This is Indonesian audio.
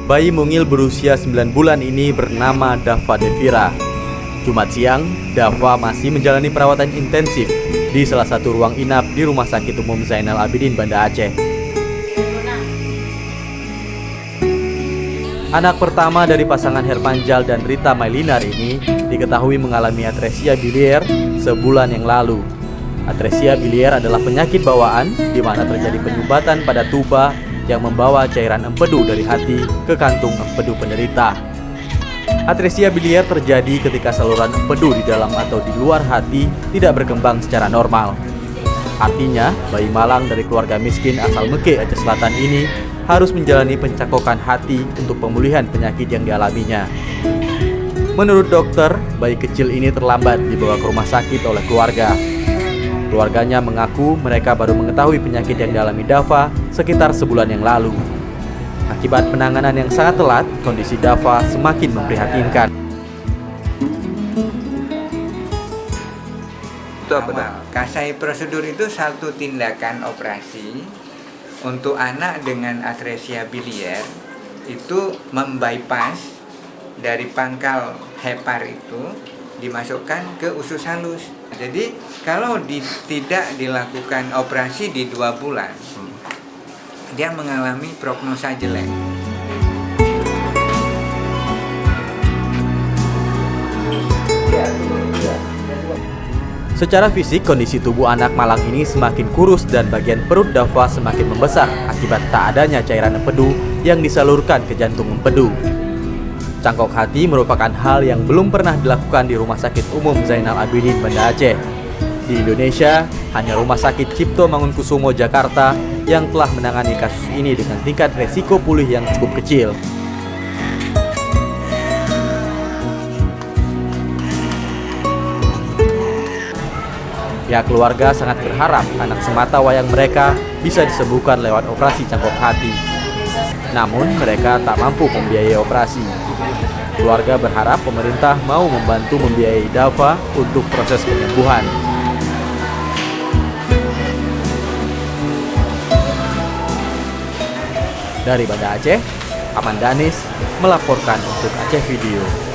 Bayi mungil berusia 9 bulan ini bernama Dava Devira. Jumat siang, Dava masih menjalani perawatan intensif di salah satu ruang inap di Rumah Sakit Umum Zainal Abidin, Banda Aceh. Anak pertama dari pasangan Hermanjal dan Rita Mailinar ini diketahui mengalami atresia biliar sebulan yang lalu. Atresia biliar adalah penyakit bawaan di mana terjadi penyumbatan pada tuba yang membawa cairan empedu dari hati ke kantung empedu penderita. Atresia biliar terjadi ketika saluran empedu di dalam atau di luar hati tidak berkembang secara normal. Artinya, bayi malang dari keluarga miskin asal Mekeh, Aceh Selatan ini harus menjalani pencakokan hati untuk pemulihan penyakit yang dialaminya. Menurut dokter, bayi kecil ini terlambat dibawa ke rumah sakit oleh keluarga. Keluarganya mengaku mereka baru mengetahui penyakit yang dialami Dava sekitar sebulan yang lalu. Akibat penanganan yang sangat telat, kondisi Dava semakin memprihatinkan. Kasai prosedur itu satu tindakan operasi untuk anak dengan atresia biliar, itu membypass dari pangkal hepar itu dimasukkan ke usus halus. Jadi kalau tidak dilakukan operasi di 2 bulan, dia mengalami prognosa jelek. Secara fisik, kondisi tubuh anak malang ini semakin kurus dan bagian perut Dava semakin membesar akibat tak adanya cairan empedu yang disalurkan ke jantung empedu. Cangkok hati merupakan hal yang belum pernah dilakukan di Rumah Sakit Umum Zainal Abidin, Banda Aceh. Di Indonesia, hanya Rumah Sakit Cipto Mangunkusumo, Jakarta yang telah menangani kasus ini dengan tingkat resiko pulih yang cukup kecil. Pihak keluarga sangat berharap anak semata wayang mereka bisa disembuhkan lewat operasi cangkok hati. Namun mereka tak mampu membiayai operasi. Keluarga berharap pemerintah mau membantu membiayai Dava untuk proses penyembuhan. Dari Banda Aceh, Aman Danis melaporkan untuk Aceh Video.